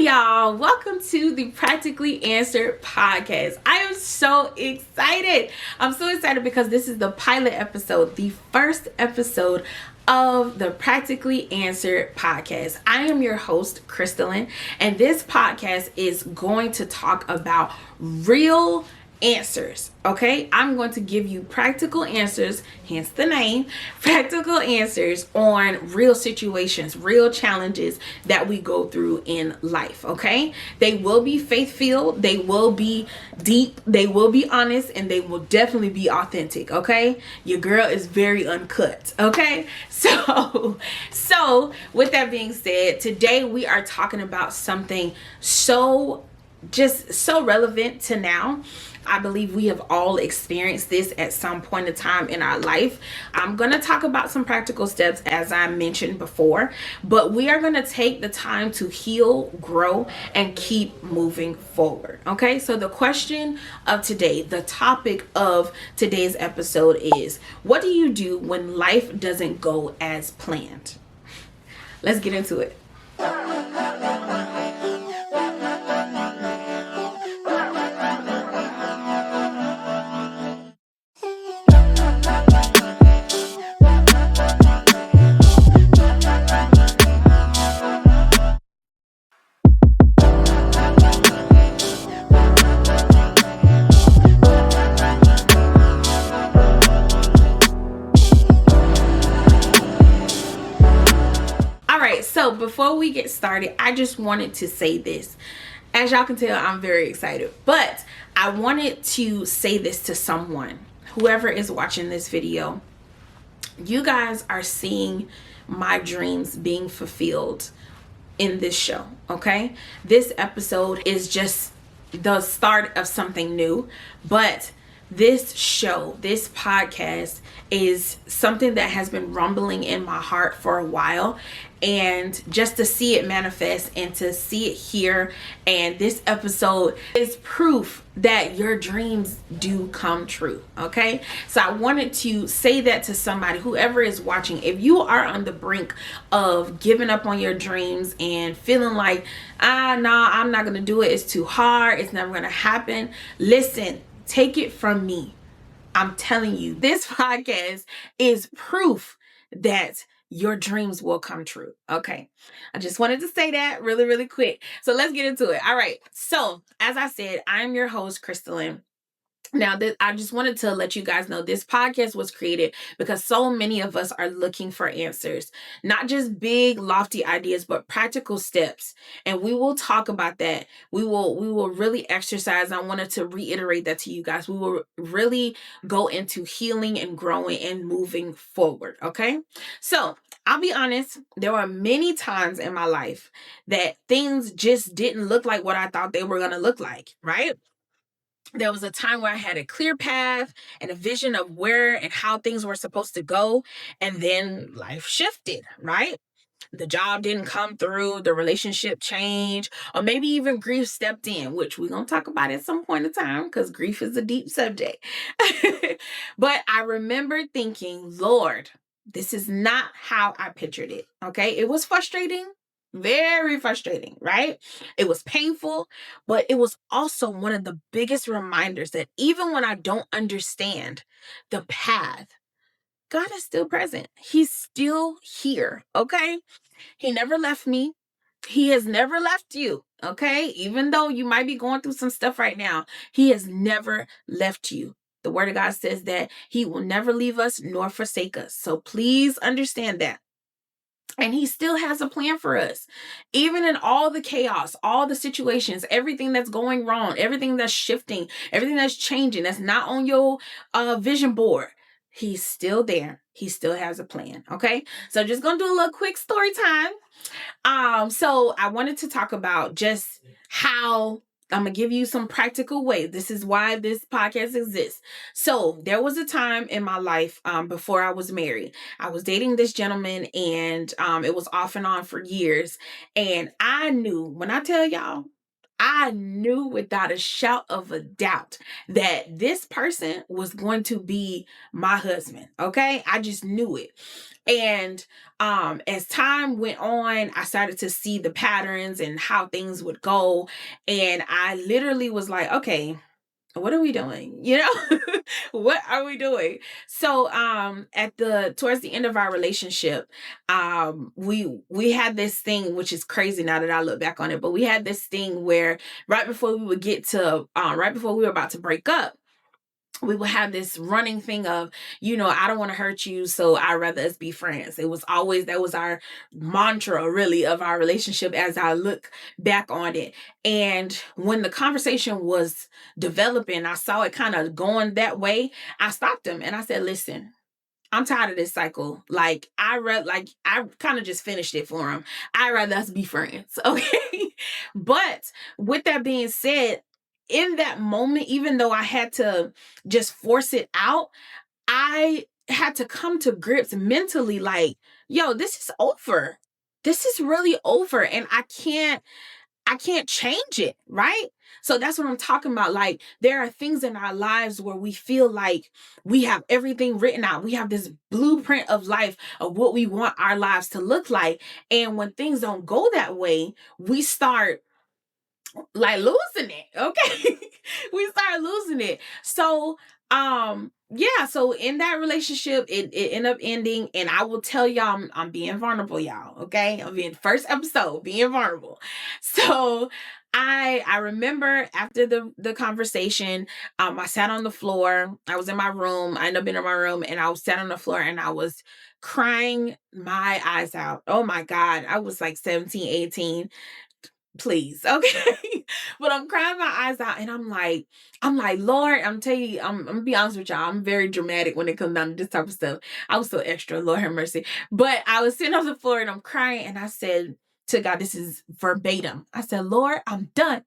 y'all. Welcome to the Practically Answered podcast. I am so excited. I'm so excited because this is the pilot episode, the first episode of the Practically Answered podcast. I am your host, Krystalin, and this podcast is going to talk about real answers. Okay, I'm going to give you practical answers, hence the name, practical answers on real situations, real challenges that we go through in life. Okay, they will be faith-filled, they will be deep, they will be honest, and they will definitely be authentic. Okay, your girl is very uncut. Okay, so with that being said, today we are talking about something so relevant to now. I believe we have all experienced this at some point in time in our life. I'm going to talk about some practical steps as I mentioned before, but we are going to take the time to heal, grow, and keep moving forward. Okay, so the question of today, the topic of today's episode is, what do you do when life doesn't go as planned? Let's get into it. So before we get started, I just wanted to say this. As y'all can tell, I'm very excited, but I wanted to say this to someone, whoever is watching this video. You guys are seeing my dreams being fulfilled in this show, okay? This episode is just the start of something new, but this show, this podcast is something that has been rumbling in my heart for a while, and just to see it manifest and to see it here, and this episode is proof that your dreams do come true. Okay, so I wanted to say that to somebody, whoever is watching. If you are on the brink of giving up on your dreams and feeling like I'm not gonna do it, it's too hard, it's never gonna happen, listen, take it from me, I'm telling you, this podcast is proof that your dreams will come true. Okay, I just wanted to say that really quick. So let's get into it. All right, so as I said, I'm your host, Krystalin. Now, I just wanted to let you guys know this podcast was created because so many of us are looking for answers, not just big, lofty ideas, but practical steps. And we will talk about that. We will really exercise. I wanted to reiterate that to you guys. We will really go into healing and growing and moving forward. Okay. So I'll be honest, there were many times in my life that things just didn't look like what I thought they were going to look like, right? There was a time where I had a clear path and a vision of where and how things were supposed to go. And then life shifted, right? The job didn't come through, the relationship changed, or maybe even grief stepped in, which we're going to talk about at some point in time because grief is a deep subject. But I remember thinking, Lord, this is not how I pictured it. Okay. It was frustrating. Very frustrating, right? It was painful, but it was also one of the biggest reminders that even when I don't understand the path, God is still present. He's still here, okay? He never left me. He has never left you, okay? Even though you might be going through some stuff right now, He has never left you. The Word of God says that He will never leave us nor forsake us. So please understand that. And He still has a plan for us. Even in all the chaos, all the situations, everything that's going wrong, everything that's shifting, everything that's changing, that's not on your vision board, He's still there. He still has a plan. Okay. So just going to do a little quick story time. So I wanted to talk about just how I'm going to give you some practical ways. This is why this podcast exists. So there was a time in my life before I was married. I was dating this gentleman, and it was off and on for years. And I knew, when I tell y'all, I knew without a shout of a doubt that this person was going to be my husband. Okay. I just knew it. And as time went on, I started to see the patterns and how things would go. And I literally was like, okay, what are we doing? What are we doing? So at the towards the end of our relationship, we had this thing, which is crazy now that I look back on it, but we had this thing where right before we would get to right before we were about to break up, we would have this running thing of, I don't want to hurt you, so I'd rather us be friends. It was always, that was our mantra, really, of our relationship as I look back on it. And when the conversation was developing, I saw it kind of going that way. I stopped him and I said, listen, I'm tired of this cycle. I kind of just finished it for him. I'd rather us be friends. Okay. But with that being said, in that moment, even though I had to just force it out, I had to come to grips mentally like, yo, this is over. This is really over. And I can't change it, right? So that's what I'm talking about. Like, there are things in our lives where we feel like we have everything written out. We have this blueprint of life of what we want our lives to look like. And when things don't go that way, we start like losing it. Okay. We start losing it. So yeah, so in that relationship, it ended up ending, and I will tell y'all, I'm being vulnerable, y'all. Okay, I'm being first episode being vulnerable. So I remember after the conversation, I sat on the floor. I was in my room. I ended up in my room, and I was sat on the floor, and I was crying my eyes out. Oh my God, I was like 17, 18, please. Okay. But I'm crying my eyes out, and I'm like, Lord, I'm telling you, I'm gonna be honest with y'all. I'm very dramatic when it comes down to this type of stuff. I was so extra, Lord have mercy. But I was sitting on the floor and I'm crying, and I said to God, this is verbatim. I said, Lord, I'm done.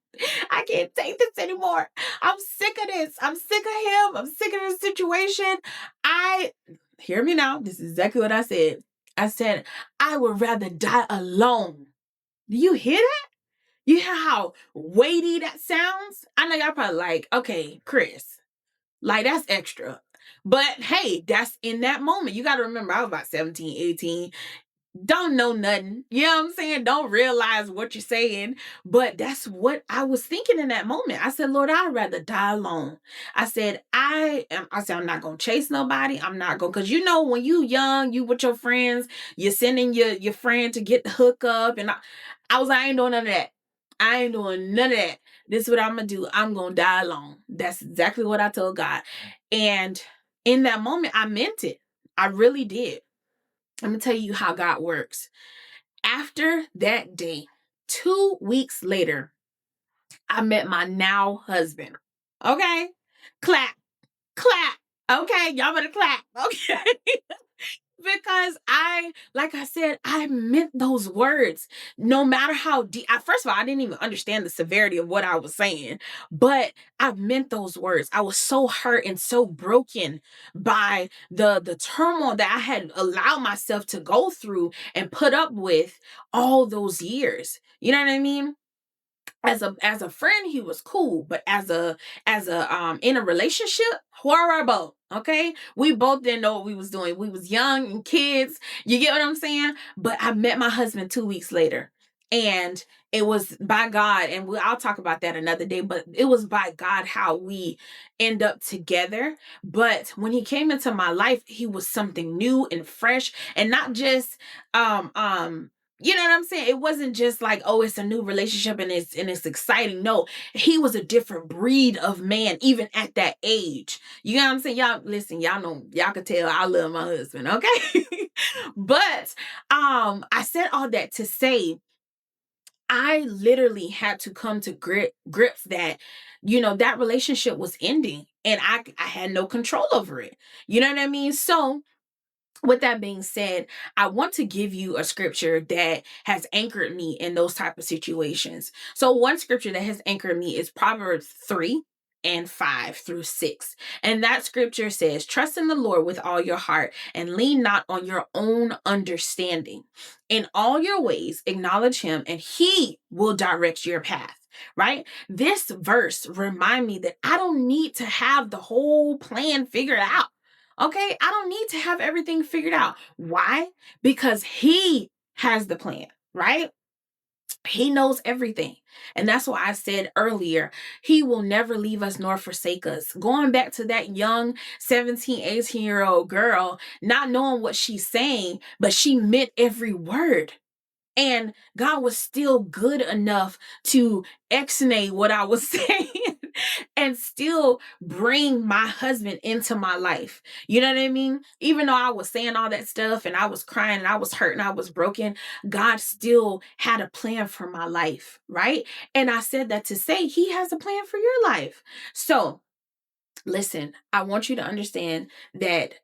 I can't take this anymore. I'm sick of this. I'm sick of him. I'm sick of this situation. I Hear me now. This is exactly what I said. I said, I would rather die alone. Do you hear that? You hear how weighty that sounds? I know y'all probably like, okay, Chris, like that's extra. But hey, that's in that moment. You got to remember, I was about 17, 18, don't know nothing. You know what I'm saying? Don't realize what you're saying. But that's what I was thinking in that moment. I said, Lord, I'd rather die alone. I said, I'm not gonna chase nobody. I'm not gonna, cause when you young, you with your friends, you're sending your friend to get the hook up. And I was like, I ain't doing none of that. I ain't doing none of that. This is what I'm gonna do. I'm gonna die alone. That's exactly what I told God. And in that moment, I meant it. I really did. I'm gonna tell you how God works. After that day, 2 weeks later, I met my now husband. Okay? Clap, clap. Okay, y'all better clap. Okay. Because like I said, I meant those words. No matter how deep, first of all, I didn't even understand the severity of what I was saying, but I meant those words. I was so hurt and so broken by the turmoil that I had allowed myself to go through and put up with all those years. You know what I mean? As a friend, he was cool, but as a in a relationship, horrible. Okay, we both didn't know what we was doing. We was young and kids. You get what I'm saying? But I met my husband 2 weeks later, and it was by God. And I'll talk about that another day. But it was by God how we end up together. But when he came into my life, he was something new and fresh, and not just you know what I'm saying? It wasn't just like, oh, it's a new relationship and it's exciting. No, he was a different breed of man, even at that age. You know what I'm saying? Y'all listen, y'all know, y'all can tell I love my husband, okay? But I said all that to say I literally had to come to grips that, that relationship was ending, and I had no control over it. You know what I mean? So with that being said, I want to give you a scripture that has anchored me in those type of situations. So one scripture that has anchored me is Proverbs 3:5-6. And that scripture says, trust in the Lord with all your heart and lean not on your own understanding. In all your ways, acknowledge him and he will direct your path. right? This verse remind me that I don't need to have the whole plan figured out. Okay? I don't need to have everything figured out. Why? Because he has the plan, right? He knows everything. And that's why I said earlier, he will never leave us nor forsake us. Going back to that young 17, 18-year-old girl, not knowing what she's saying, but she meant every word. And God was still good enough to exonate what I was saying and still bring my husband into my life. You know what I mean? Even though I was saying all that stuff and I was crying and I was hurt and I was broken, God still had a plan for my life, right? And I said that to say he has a plan for your life. So listen, I want you to understand that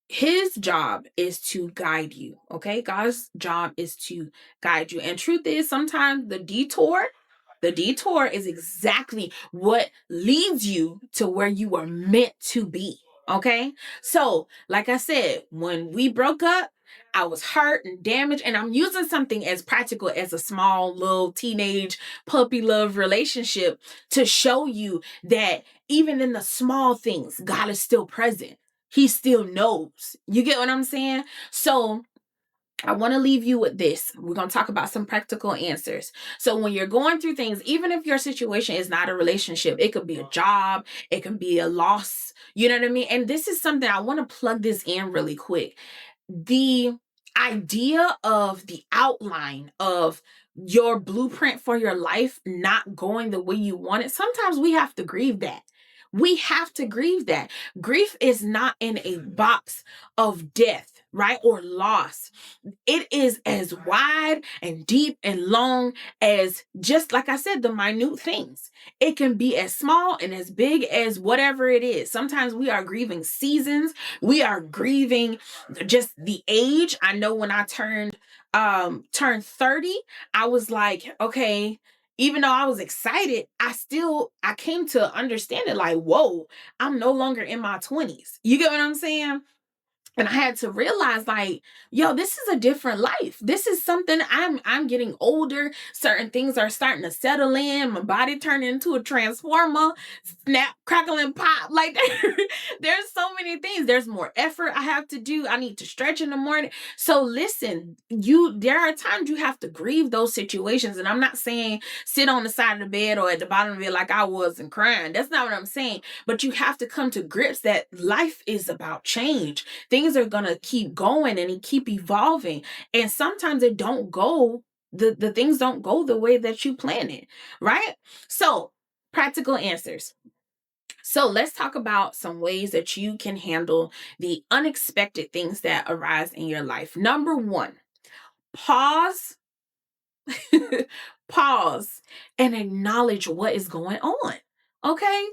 his job is to guide you. Okay. God's job is to guide you. And truth is, sometimes the detour is exactly what leads you to where you were meant to be. Okay. So, like I said, when we broke up, I was hurt and damaged, and I'm using something as practical as a small little teenage puppy love relationship to show you that even in the small things, God is still present. He still knows. You get what I'm saying? So I want to leave you with this. We're going to talk about some practical answers. So when you're going through things, even if your situation is not a relationship, it could be a job, it can be a loss. You know what I mean? And this is something I want to plug this in really quick. The idea of the outline of your blueprint for your life not going the way you want it, sometimes we have to grieve that. We have to grieve that. Grief is not in a box of death, right? Or loss. It is as wide and deep and long as, just like I said, the minute things. It can be as small and as big as whatever it is. Sometimes we are grieving seasons. We are grieving just the age. I know when I turned 30, I was like, okay, even though I was excited, I came to understand it like, whoa, I'm no longer in my 20s. You get what I'm saying? And I had to realize, like, yo, this is a different life. This is something I'm getting older. Certain things are starting to settle in. My body turning into a transformer, snap, crackle, and pop. Like there's so many things. There's more effort I have to do. I need to stretch in the morning. So listen, there are times you have to grieve those situations. And I'm not saying sit on the side of the bed or at the bottom of it like I was and crying. That's not what I'm saying. But you have to come to grips that life is about change. Things are going to keep going and keep evolving. And sometimes it don't go, the things don't go the way that you plan it, right? So, practical answers. So, let's talk about some ways that you can handle the unexpected things that arise in your life. Number one, pause, pause, and acknowledge what is going on. Okay?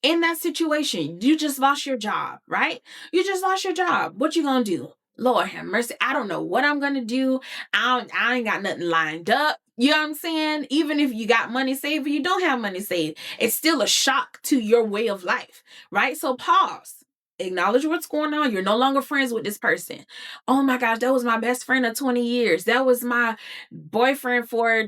In that situation, you just lost your job, right? You just lost your job. What you gonna do? Lord have mercy. I don't know what I'm gonna do. I ain't got nothing lined up. You know what I'm saying? Even if you got money saved or you don't have money saved, it's still a shock to your way of life, right? So pause. Acknowledge what's going on. You're no longer friends with this person. Oh my gosh, that was my best friend of 20 years. That was my boyfriend for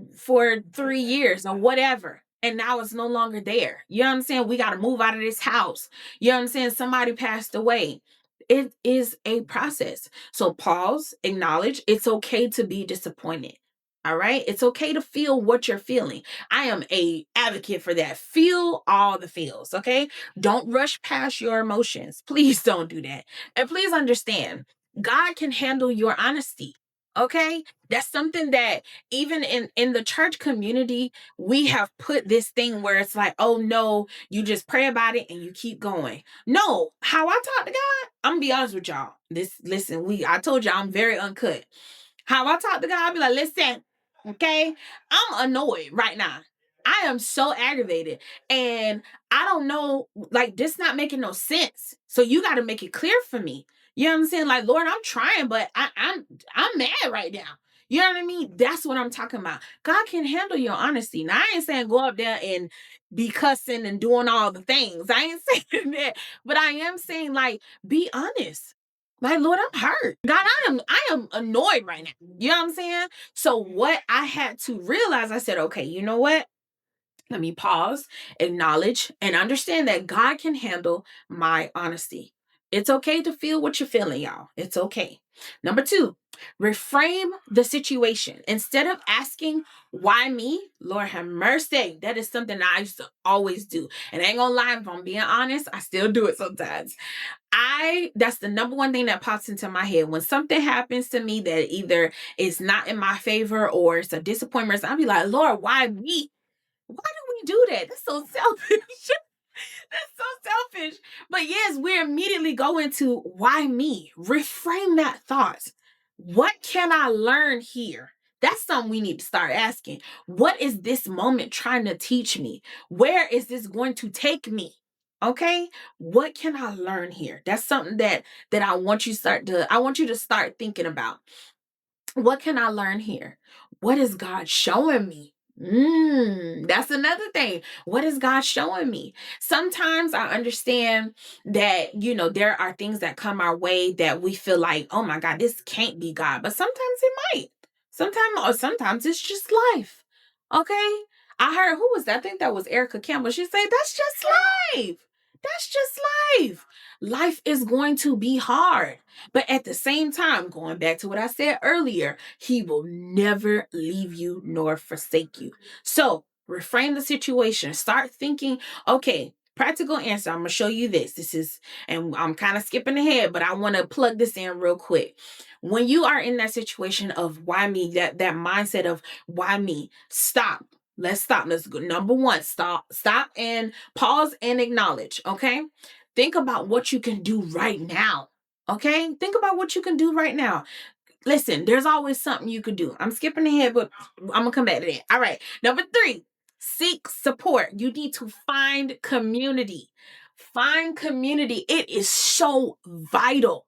3 years or whatever. And now it's no longer there. You know what I'm saying? We got to move out of this house. You know what I'm saying? Somebody passed away. It is a process. So pause, acknowledge. It's okay to be disappointed. All right. It's okay to feel what you're feeling. I am a advocate for that. Feel all the feels. Okay. Don't rush past your emotions. Please don't do that. And please understand, God can handle your honesty. Okay. That's something that even in the church community, we have put this thing where it's like, oh no, you just pray about it and you keep going. No, how I talk to God, I'm gonna be honest with y'all. I told y'all I'm very uncut. How I talk to God, I be like, listen, okay, I'm annoyed right now. I am so aggravated. And I don't know, like, this not making no sense. So you got to make it clear for me. You know what I'm saying? Like, Lord, I'm trying, but I'm mad right now. You know what I mean? That's what I'm talking about. God can handle your honesty. Now, I ain't saying go up there and be cussing and doing all the things. I ain't saying that. But I am saying, like, be honest. Like, Lord, I'm hurt. God, I am annoyed right now. You know what I'm saying? So what I had to realize, I said, okay, you know what? Let me pause, acknowledge, and understand that God can handle my honesty. It's okay to feel what you're feeling, y'all. It's okay. Number two, reframe the situation. Instead of asking, why me? Lord have mercy. That is something I used to always do. And I ain't gonna lie, if I'm being honest, I still do it sometimes. That's the number one thing that pops into my head. When something happens to me that either is not in my favor or it's a disappointment, I'll be like, Lord, why me? Why do we do that? That's so selfish. That's so selfish. But yes, we immediately go into why me? Reframe that thought. What can I learn here? That's something we need to start asking. What is this moment trying to teach me? Where is this going to take me? Okay? What can I learn here? That's something that I want you to start thinking about. What can I learn here? What is God showing me? That's another thing. What is God showing me? Sometimes I understand that, there are things that come our way that we feel like, oh my God, this can't be God. But sometimes it might. Sometimes it's just life. Okay. I heard, who was that? I think that was Erica Campbell. She said, that's just life. That's just life. Life is going to be hard. But at the same time, going back to what I said earlier, he will never leave you nor forsake you. So reframe the situation. Start thinking, okay, practical answer. I'm going to show you this. And I'm kind of skipping ahead, but I want to plug this in real quick. When you are in that situation of why me, that mindset of why me, stop. Let's stop. Let's go. Number one, stop and pause and acknowledge. Okay. Think about what you can do right now. Okay? Think about what you can do right now. Listen, there's always something you could do. I'm skipping ahead, but I'm going to come back to that. All right. Number three, seek support. You need to find community. Find community. It is so vital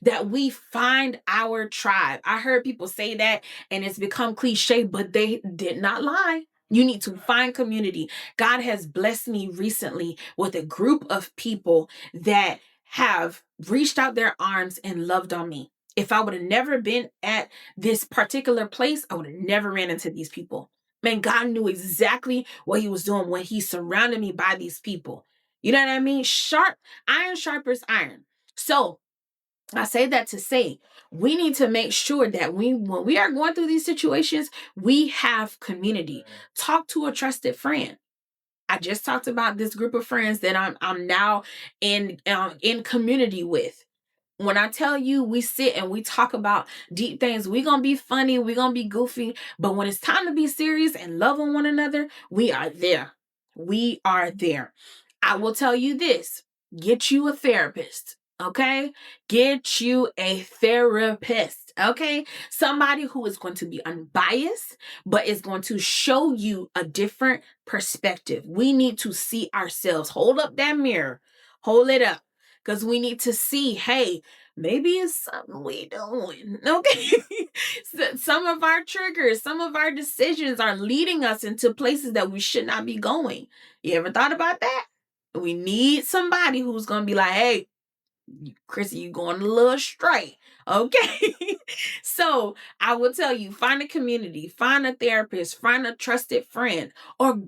that we find our tribe. I heard people say that and it's become cliche, but they did not lie. You need to find community. God has blessed me recently with a group of people that have reached out their arms and loved on me. If I would have never been at this particular place, I would have never ran into these people. Man, God knew exactly what he was doing when he surrounded me by these people. You know what I mean? Iron sharpens iron. So I say that to say we need to make sure that when we are going through these situations, we have community. Talk to a trusted friend. I just talked about this group of friends that I'm now in community with. When I tell you we sit and we talk about deep things, we're going to be funny, we're going to be goofy, but when it's time to be serious and love on one another, we are there. We are there. I will tell you this, get you a therapist, okay? Get you a therapist, okay? Somebody who is going to be unbiased, but is going to show you a different perspective. We need to see ourselves. Hold up that mirror. Hold it up. Because we need to see, hey, maybe it's something we doing. Okay. Some of our triggers, some of our decisions are leading us into places that we should not be going. You ever thought about that? We need somebody who's going to be like, hey, Chrissy, you going a little straight. Okay. So I will tell you, find a community, find a therapist, find a trusted friend, or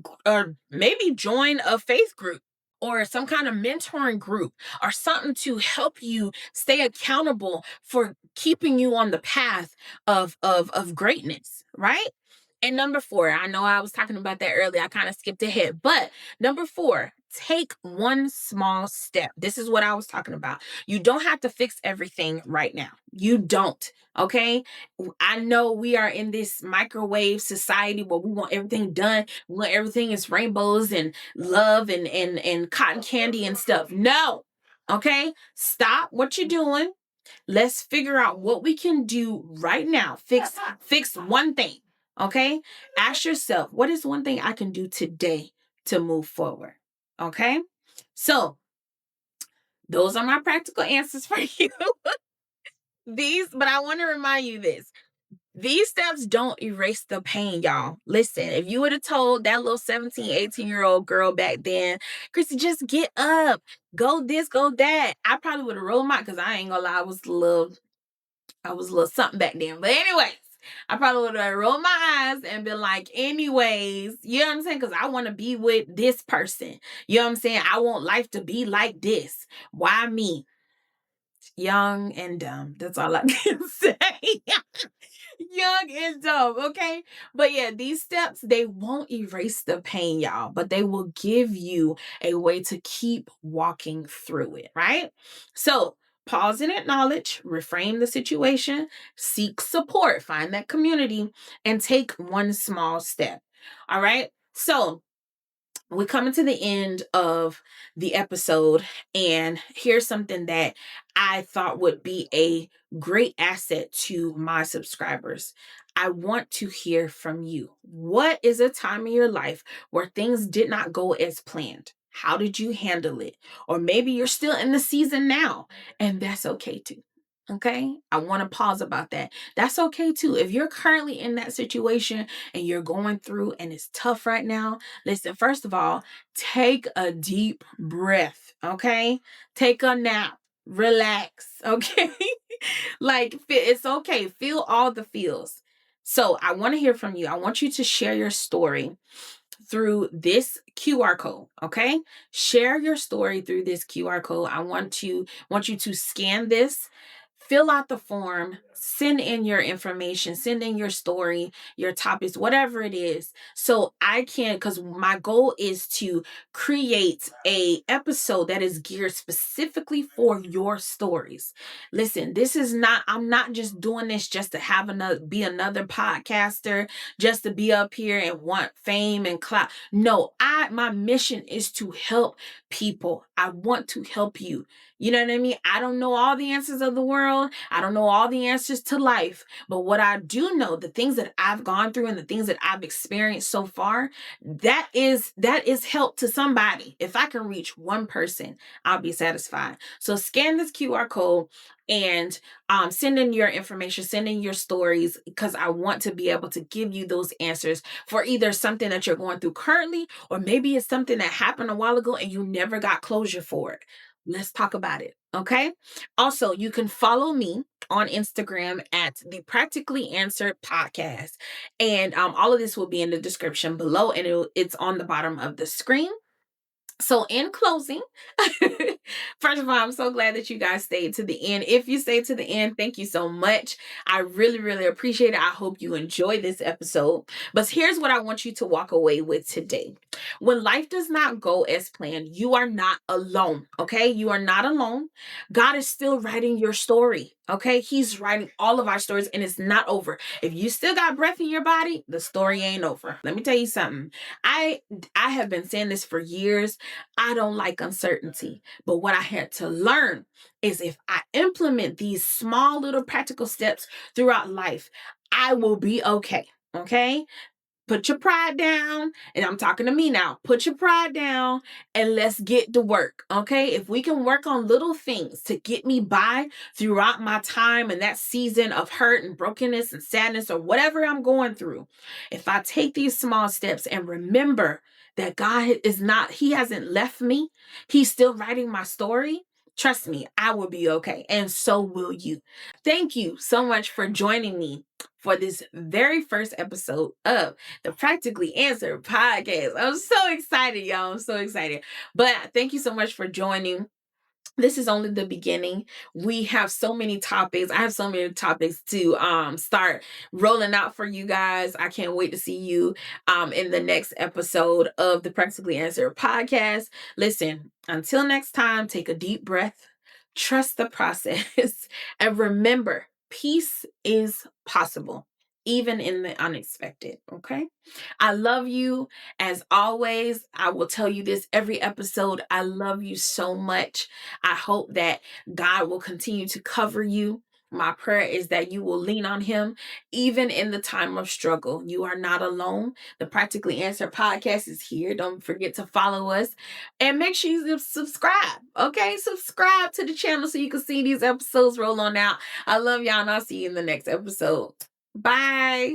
maybe join a faith group or some kind of mentoring group or something to help you stay accountable for keeping you on the path of greatness, right? And number four, I know I was talking about that earlier. I kind of skipped ahead, but number four, take one small step. This is what I was talking about. You don't have to fix everything right now. You don't. Okay. I know we are in this microwave society where we want everything done. We want everything is rainbows and love and cotton candy and stuff. No. Okay. Stop what you're doing. Let's figure out what we can do right now. Fix one thing. Okay? Ask yourself, what is one thing I can do today to move forward? Okay? So, those are my practical answers for you. But I want to remind you this. These steps don't erase the pain, y'all. Listen, if you would have told that little 17, 18-year-old girl back then, Chrissy, just get up, go this, go that, I probably would have rolled my, because I ain't gonna lie, I was a little something back then. But anyways, I probably would have rolled my eyes and been like, anyways, you know what I'm saying? Because I want to be with this person. You know what I'm saying? I want life to be like this. Why me? Young and dumb. That's all I can say. Young and dumb, okay? But yeah, these steps, they won't erase the pain, y'all, but they will give you a way to keep walking through it, right? So pause and acknowledge, reframe the situation, seek support, find that community, and take one small step. All right. So we're coming to the end of the episode, and here's something that I thought would be a great asset to my subscribers. I want to hear from you. What is a time in your life where things did not go as planned? How did you handle it? Or maybe you're still in the season now, and that's okay too. Okay, I want to pause about that. That's okay too. If you're currently in that situation and you're going through and it's tough right now, listen, first of all, take a deep breath, okay? Take a nap, relax, okay? Like, it's okay. Feel all the feels. So, I want to hear from you. I want you to share your story through this QR code, okay? Share your story through this QR code. I want you to scan this, fill out the form, send in your information, send in your story, your topics, whatever it is. So I can, because my goal is to create a episode that is geared specifically for your stories. Listen, I'm not just doing this just to have be another podcaster, just to be up here and want fame and clout. No, my mission is to help people. I want to help you. You know what I mean? I don't know all the answers of the world. I don't know all the answers to life. But what I do know, the things that I've gone through and the things that I've experienced so far, that is help to somebody. If I can reach one person, I'll be satisfied. So scan this QR code and send in your information, send in your stories, because I want to be able to give you those answers for either something that you're going through currently, or maybe it's something that happened a while ago and you never got closure for it. Let's talk about it. Okay. Also, you can follow me on Instagram at the Practically Answered Podcast. And all of this will be in the description below, and it's on the bottom of the screen. So in closing, first of all, I'm so glad that you guys stayed to the end. If you stayed to the end, thank you so much. I really, really appreciate it. I hope you enjoyed this episode. But here's what I want you to walk away with today. When life does not go as planned, you are not alone, okay? You are not alone. God is still writing your story, okay? He's writing all of our stories, and it's not over. If you still got breath in your body, the story ain't over. Let me tell you something. I have been saying this for years. I don't like uncertainty. But what I had to learn is if I implement these small little practical steps throughout life, I will be okay. Okay? Put your pride down, and I'm talking to me now. Put your pride down and let's get to work, okay? If we can work on little things to get me by throughout my time and that season of hurt and brokenness and sadness or whatever I'm going through, if I take these small steps and remember that He hasn't left me, He's still writing my story. Trust me, I will be okay, and so will you. Thank you so much for joining me for this very first episode of the Practically Answered Podcast. I'm so excited, y'all. I'm so excited. But thank you so much for joining. This is only the beginning. We have so many topics. I have so many topics to start rolling out for you guys. I can't wait to see you in the next episode of the Practically Answered Podcast. Listen, until next time, take a deep breath, trust the process, and remember, peace is possible, even in the unexpected. Okay? I love you. As always, I will tell you this every episode. I love you so much. I hope that God will continue to cover you. My prayer is that you will lean on Him even in the time of struggle. You are not alone. The Practically Answered Podcast is here. Don't forget to follow us and make sure you subscribe. Okay, subscribe to the channel so you can see these episodes roll on out. I love y'all, and I'll see you in the next episode. Bye.